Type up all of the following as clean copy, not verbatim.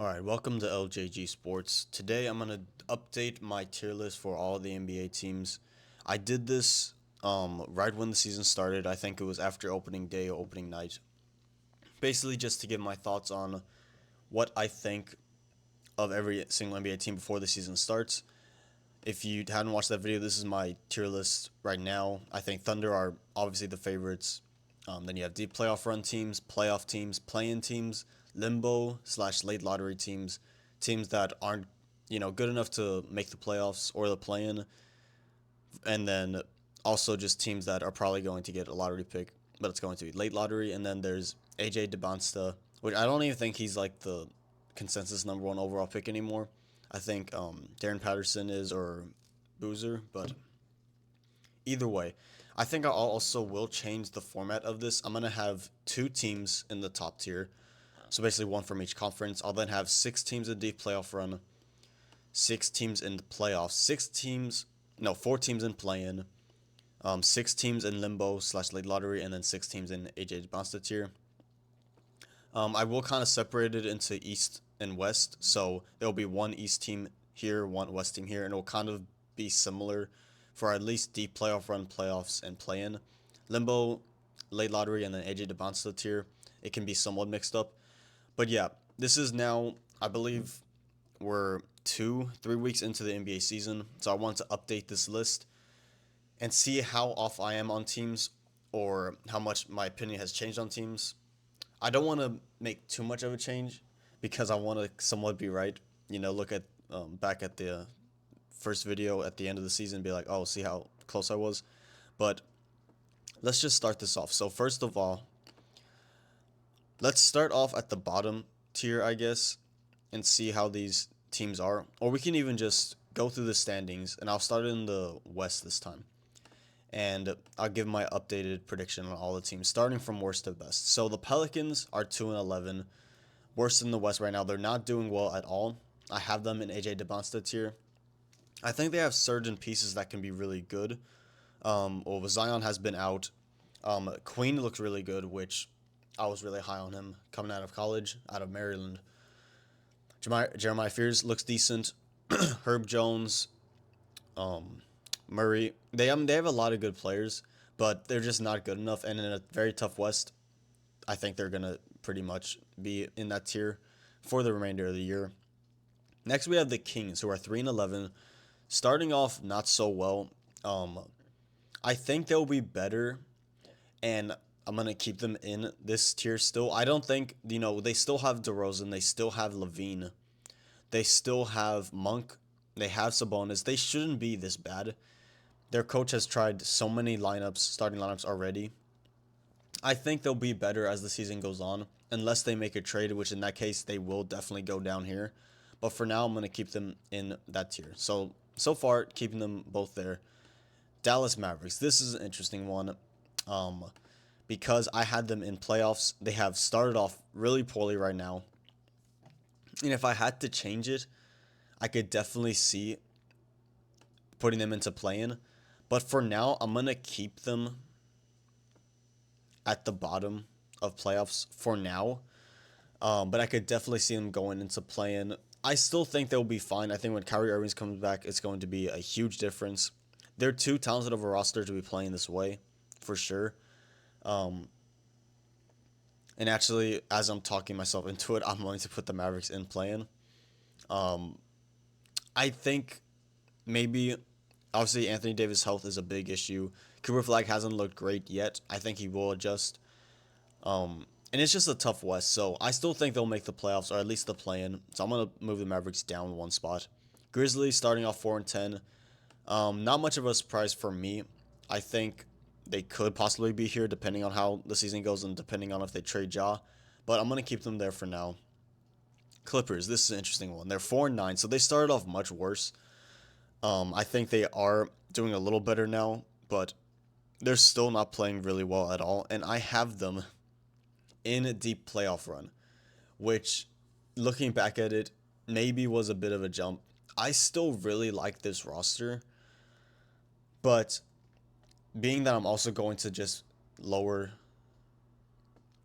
Alright, welcome to LJG Sports. Today I'm going to update my tier list for all the NBA teams. I did this right when the season started. I think it was after opening day or opening night. Basically just to give my thoughts on what I think of every single NBA team before the season starts. If you hadn't watched that video, this is my tier list right now. I think Thunder are obviously the favorites. Then you have deep playoff run teams, playoff teams, play-in teams, limbo slash late lottery teams, teams that aren't good enough to make the playoffs or the play-in, and then also just teams that are probably going to get a lottery pick, but it's going to be late lottery. And then there's AJ DeBonsta, which I don't even think he's like the consensus number one overall pick anymore. I think Darren Patterson is, or Boozer, but either way, I think I also will change the format of this. I'm going to have two teams in the top tier, so basically one from each conference. I'll then have 6 teams in deep playoff run, 6 teams in the playoffs, 4 teams in play-in, 6 teams in limbo slash late lottery, and then 6 teams in AJ Bonsta tier. I will kind of separate it into East and West, so there will be one East team here, one West team here, and it will kind of be similar for at least deep playoff run, playoffs, and play-in. Limbo, late lottery, and then AJ DeBonsta tier, it can be somewhat mixed up. But yeah, this is now, I believe, we're 2-3 weeks into the NBA season, so I want to update this list and see how off I am on teams or how much my opinion has changed on teams. I don't want to make too much of a change because I want to somewhat be right. Look at back at the first video at the end of the season and be like, oh, see how close I was. But let's just start this off. So first of all, let's start off at the bottom tier, I guess, and see how these teams are. Or we can even just go through the standings, and I'll start in the West this time. And I'll give my updated prediction on all the teams, starting from worst to best. So the Pelicans are 2-11, worst in the West right now. They're not doing well at all. I have them in AJ DeBonsta tier. I think they have certain pieces that can be really good. Zion has been out. Queen looks really good, which I was really high on him coming out of college, out of Maryland. Jeremiah Fears looks decent. Herb Jones, Murray. They have a lot of good players, but they're just not good enough. And in a very tough West, I think they're gonna pretty much be in that tier for the remainder of the year. Next, we have the Kings, who are 3-11, starting off not so well. I think they'll be better, and I'm gonna keep them in this tier still. I don't think they still have DeRozan, they still have Levine, they still have Monk, they have Sabonis. They shouldn't be this bad. Their coach has tried so many starting lineups already. I think they'll be better as the season goes on, unless they make a trade, which in that case they will definitely go down here. But for now, I'm gonna keep them in that tier. So far, keeping them both there. Dallas Mavericks. This is an interesting one. Because I had them in playoffs. They have started off really poorly right now. And if I had to change it, I could definitely see putting them into play-in. But for now, I'm going to keep them at the bottom of playoffs for now. But I could definitely see them going into play-in. I still think they'll be fine. I think when Kyrie Irving comes back, it's going to be a huge difference. They're too talented of a roster to be playing this way, for sure. And actually, as I'm talking myself into it, I'm going to put the Mavericks in play-in. I think maybe, obviously, Anthony Davis' health is a big issue. Cooper Flag hasn't looked great yet. I think he will adjust. And it's just a tough West, so I still think they'll make the playoffs, or at least the play-in. So I'm going to move the Mavericks down one spot. Grizzlies starting off 4-10. Not much of a surprise for me. I think they could possibly be here depending on how the season goes and depending on if they trade Ja. But I'm going to keep them there for now. Clippers, this is an interesting one. They're 4-9, so they started off much worse. I think they are doing a little better now, but they're still not playing really well at all. And I have them in a deep playoff run, which, looking back at it, maybe was a bit of a jump. I still really like this roster, but being that I'm also going to just lower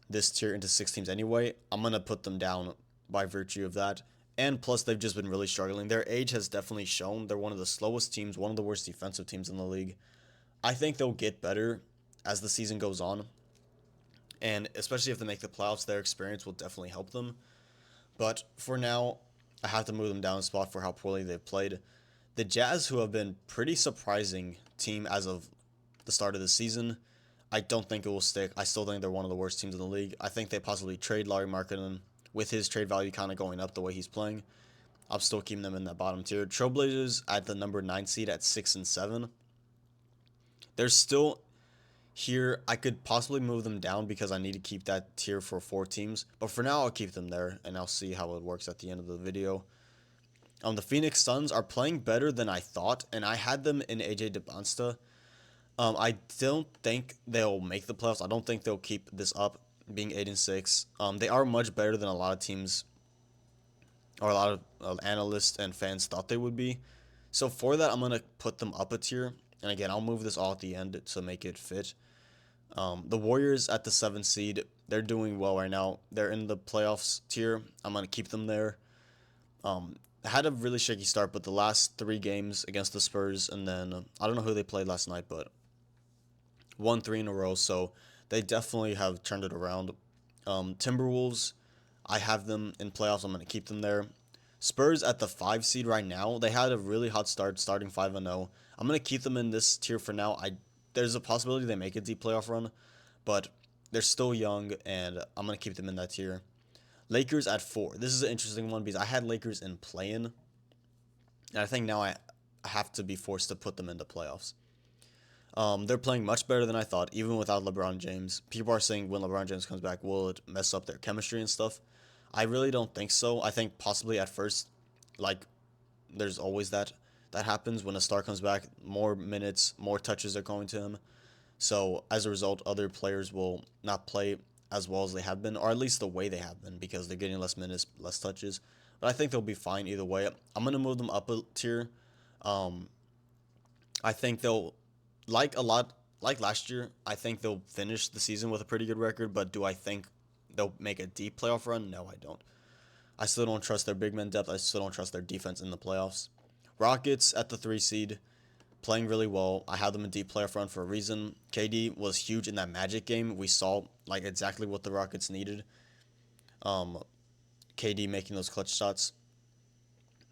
this tier into 6 teams anyway, I'm going to put them down by virtue of that. And plus, they've just been really struggling. Their age has definitely shown. They're one of the slowest teams, one of the worst defensive teams in the league. I think they'll get better as the season goes on. And especially if they make the playoffs, their experience will definitely help them. But for now, I have to move them down a spot for how poorly they've played. The Jazz, who have been pretty surprising team as of the start of the season, I don't think it will stick. I still think they're one of the worst teams in the league. I think they possibly trade Larry Markkinen with his trade value kind of going up the way he's playing. I'm still keeping them in that bottom tier. Trailblazers at the number 9 seed at 6 and 7. They're still here. I could possibly move them down because I need to keep that tier for 4 teams. But for now, I'll keep them there, and I'll see how it works at the end of the video. The Phoenix Suns are playing better than I thought, and I had them in AJ DeBonsta. I don't think they'll make the playoffs. I don't think they'll keep this up, being 8 and 6. They are much better than a lot of teams or a lot of analysts and fans thought they would be. So for that, I'm gonna put them up a tier. And again, I'll move this all at the end to make it fit. The Warriors at the 7th seed, they're doing well right now. They're in the playoffs tier. I'm gonna keep them there. Had a really shaky start, but the last 3 games against the Spurs, and then I don't know who they played last night, but won 3 in a row. So they definitely have turned it around. Timberwolves, I have them in playoffs. I'm gonna keep them there. Spurs at the 5 seed right now. They had a really hot start, starting 5-0. I'm gonna keep them in this tier for now. There's a possibility they make a deep playoff run, but they're still young, and I'm gonna keep them in that tier. Lakers at 4. This is an interesting one because I had Lakers in play-in, and I think now I have to be forced to put them into playoffs. They're playing much better than I thought, even without LeBron James. People are saying when LeBron James comes back, will it mess up their chemistry and stuff? I really don't think so. I think possibly at first, like, there's always that happens when a star comes back. More minutes, more touches are going to him. So as a result, other players will not play as well as they have been, or at least the way they have been, because they're getting less minutes, less touches. But I think they'll be fine either way. I'm gonna move them up a tier. I think they'll like last year. I think they'll finish the season with a pretty good record. But do I think they'll make a deep playoff run? No, I don't. I still don't trust their big man depth. I still don't trust their defense in the playoffs. Rockets at the 3 seed, playing really well. I have them in deep playoff run for a reason. KD was huge in that Magic game. We saw like exactly what the Rockets needed. KD making those clutch shots.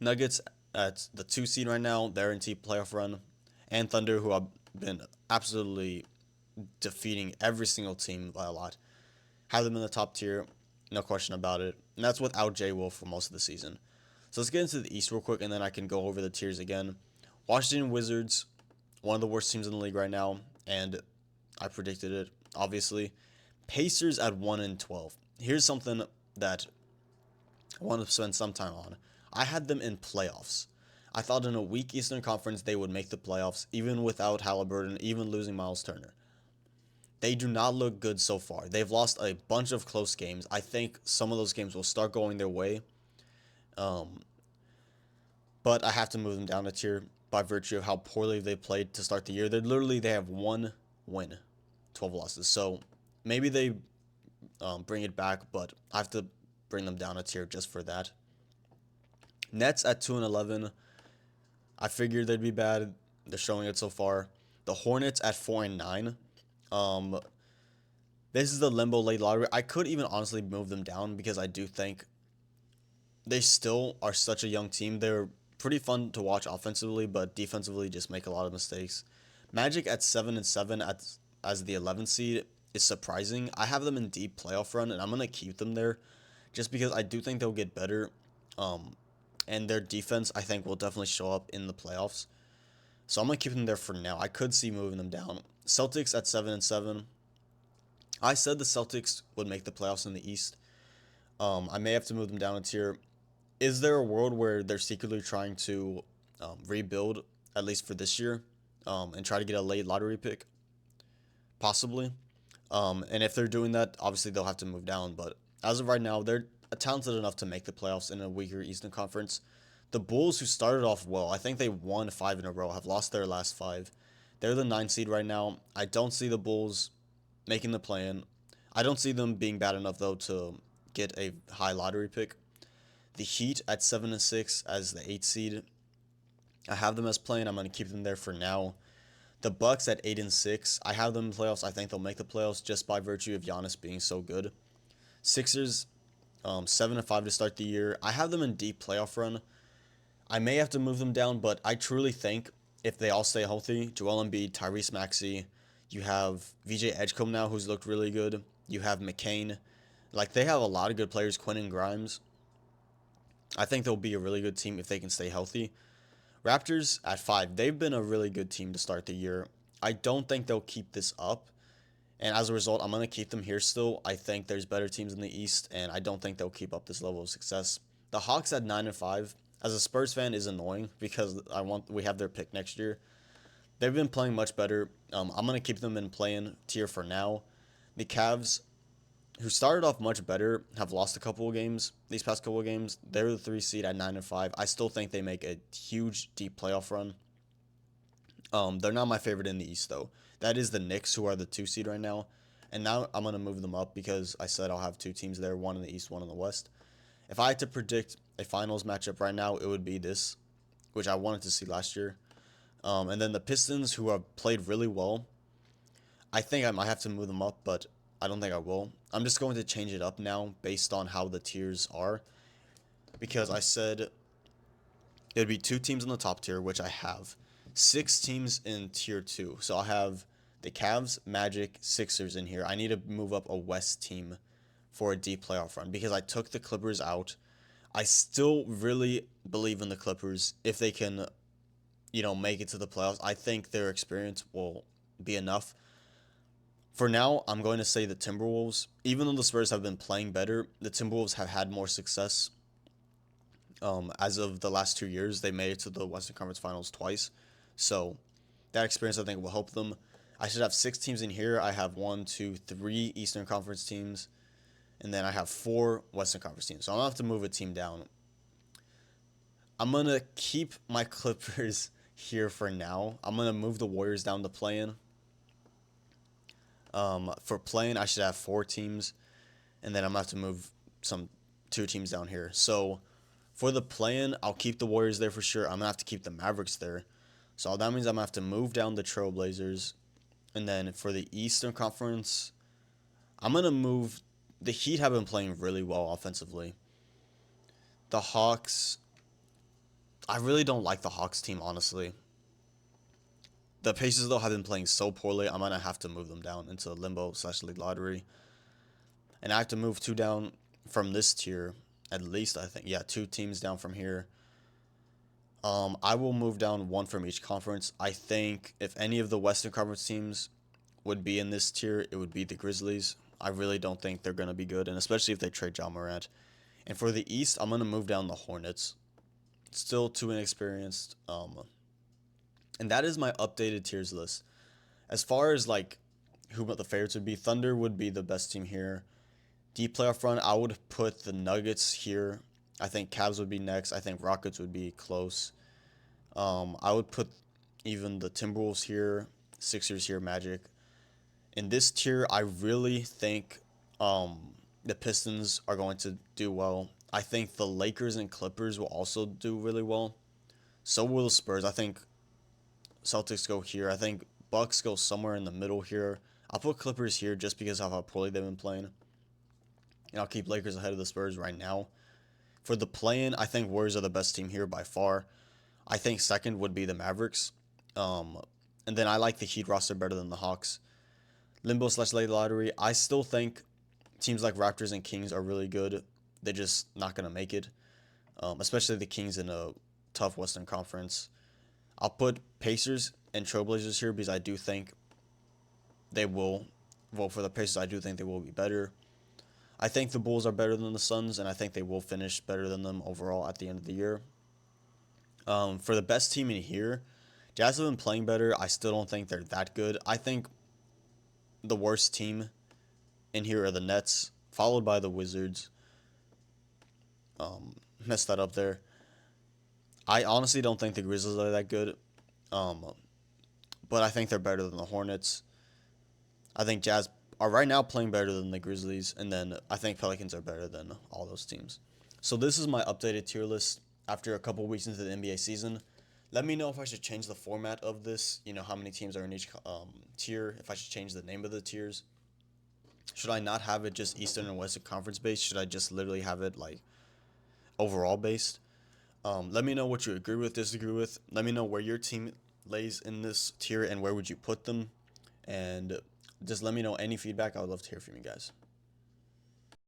Nuggets at the 2 seed right now. They're in deep playoff run. And Thunder, who have been absolutely defeating every single team by a lot. Have them in the top tier, no question about it. And that's without Jay Wolf for most of the season. So let's get into the East real quick, and then I can go over the tiers again. Washington Wizards, one of the worst teams in the league right now, and I predicted it, obviously. Pacers at 1 and 12. Here's something that I want to spend some time on. I had them in playoffs. I thought in a weak Eastern Conference they would make the playoffs, even without Halliburton, even losing Miles Turner. They do not look good so far. They've lost a bunch of close games. I think some of those games will start going their way. But I have to move them down a tier by virtue of how poorly they played to start the year. They have 1 win, 12 losses. So maybe they bring it back, but I have to bring them down a tier just for that. Nets at 2 and 11. I figured they'd be bad. They're showing it so far. The Hornets at 4 and 9. This is the limbo late lottery. I could even honestly move them down because I do think they still are such a young team. They're pretty fun to watch offensively, but defensively just make a lot of mistakes. Magic at 7 and 7 as the 11th seed is surprising. I have them in deep playoff run, and I'm gonna keep them there, just because I do think they'll get better. And their defense I think will definitely show up in the playoffs. So I'm gonna keep them there for now. I could see moving them down. Celtics at 7 and 7. I said the Celtics would make the playoffs in the East. I may have to move them down a tier. Is there a world where they're secretly trying to rebuild, at least for this year, and try to get a late lottery pick? Possibly. And if they're doing that, obviously they'll have to move down. But as of right now, they're talented enough to make the playoffs in a weaker Eastern Conference. The Bulls, who started off well, I think they won 5 in a row, have lost their last 5. They're the 9th seed right now. I don't see the Bulls making the play-in. I don't see them being bad enough, though, to get a high lottery pick. The Heat at 7-6 as the 8th seed. I have them as playing. I'm going to keep them there for now. The Bucks at 8-6. I have them in playoffs. I think they'll make the playoffs just by virtue of Giannis being so good. Sixers 7-5 to start the year. I have them in deep playoff run. I may have to move them down, but I truly think if they all stay healthy, Joel Embiid, Tyrese Maxey, you have VJ Edgecombe now, who's looked really good. You have McCain. Like, they have a lot of good players, Quinn and Grimes. I think they'll be a really good team if they can stay healthy. Raptors at 5. They've been a really good team to start the year. I don't think they'll keep this up. And as a result, I'm going to keep them here still. I think there's better teams in the East, and I don't think they'll keep up this level of success. The Hawks at 9-5. As a Spurs fan, is annoying because we have their pick next year. They've been playing much better. I'm going to keep them in playing tier for now. The Cavs, who started off much better, have lost a couple of games. These past couple of games, they're the 3 seed at 9-5. I still think they make a huge, deep playoff run. They're not my favorite in the East, though. That is the Knicks, who are the 2 seed right now. And now I'm going to move them up because I said I'll have 2 teams there, one in the East, one in the West. If I had to predict a finals matchup right now, it would be this, which I wanted to see last year. And then the Pistons, who have played really well. I think I might have to move them up, but I don't think I will. I'm just going to change it up now based on how the tiers are. Because I said it would be 2 teams in the top tier, which I have. 6 teams in tier 2. So I'll have the Cavs, Magic, Sixers in here. I need to move up a West team for a deep playoff run because I took the Clippers out. I still really believe in the Clippers if they can, make it to the playoffs. I think their experience will be enough. For now, I'm going to say the Timberwolves. Even though the Spurs have been playing better, the Timberwolves have had more success. As of the last 2 years, they made it to the Western Conference Finals twice. So that experience, I think, will help them. I should have 6 teams in here. I have 1, 2, 3 Eastern Conference teams. And then I have 4 Western Conference teams. So I'm going to have to move a team down. I'm going to keep my Clippers here for now. I'm going to move the Warriors down to play-in. For play-in, I should have 4 teams. And then I'm going to have to move 2 teams down here. So for the play-in, I'll keep the Warriors there for sure. I'm going to have to keep the Mavericks there. So that means I'm going to have to move down the Trailblazers. And then for the Eastern Conference, I'm going to move. The Heat have been playing really well offensively. The Hawks, I really don't like the Hawks team, honestly. The Pacers, though, have been playing so poorly, I'm going to have to move them down into limbo/league lottery. And I have to move 2 down from this tier, at least, I think. Yeah, 2 teams down from here. I will move down 1 from each conference. I think if any of the Western Conference teams would be in this tier, it would be the Grizzlies. I really don't think they're going to be good, and especially if they trade Ja Morant. And for the East, I'm going to move down the Hornets. Still too inexperienced. And that is my updated tiers list. As far as who the favorites would be, Thunder would be the best team here. Deep playoff run, I would put the Nuggets here. I think Cavs would be next. I think Rockets would be close. I would put even the Timberwolves here, Sixers here, Magic. In this tier, I really think the Pistons are going to do well. I think the Lakers and Clippers will also do really well. So will the Spurs. I think Celtics go here. I think Bucks go somewhere in the middle here. I'll put Clippers here just because of how poorly they've been playing. And I'll keep Lakers ahead of the Spurs right now. For the play-in, I think Warriors are the best team here by far. I think second would be the Mavericks. And then I like the Heat roster better than the Hawks. Limbo/late lottery, I still think teams like Raptors and Kings are really good. They're just not going to make it. Especially the Kings in a tough Western Conference. I'll put Pacers and Trailblazers here because I do think they will. Well, for the Pacers, I do think they will be better. I think the Bulls are better than the Suns, and I think they will finish better than them overall at the end of the year. For the best team in here, Jazz have been playing better. I still don't think they're that good. I think the worst team in here are the Nets, followed by the Wizards. Messed that up there. I honestly don't think the Grizzlies are that good. But I think they're better than the Hornets. I think Jazz are right now playing better than the Grizzlies, and then I think Pelicans are better than all those teams. So this is my updated tier list after a couple weeks into the NBA season. Let me know if I should change the format of this. You know how many teams are in each tier. If I should change the name of the tiers. Should I not have it just Eastern and Western Conference based? Should I just literally have it like overall based? Let me know what you agree with, disagree with. Let me know where your team lays in this tier and where would you put them. And just let me know any feedback. I would love to hear from you guys.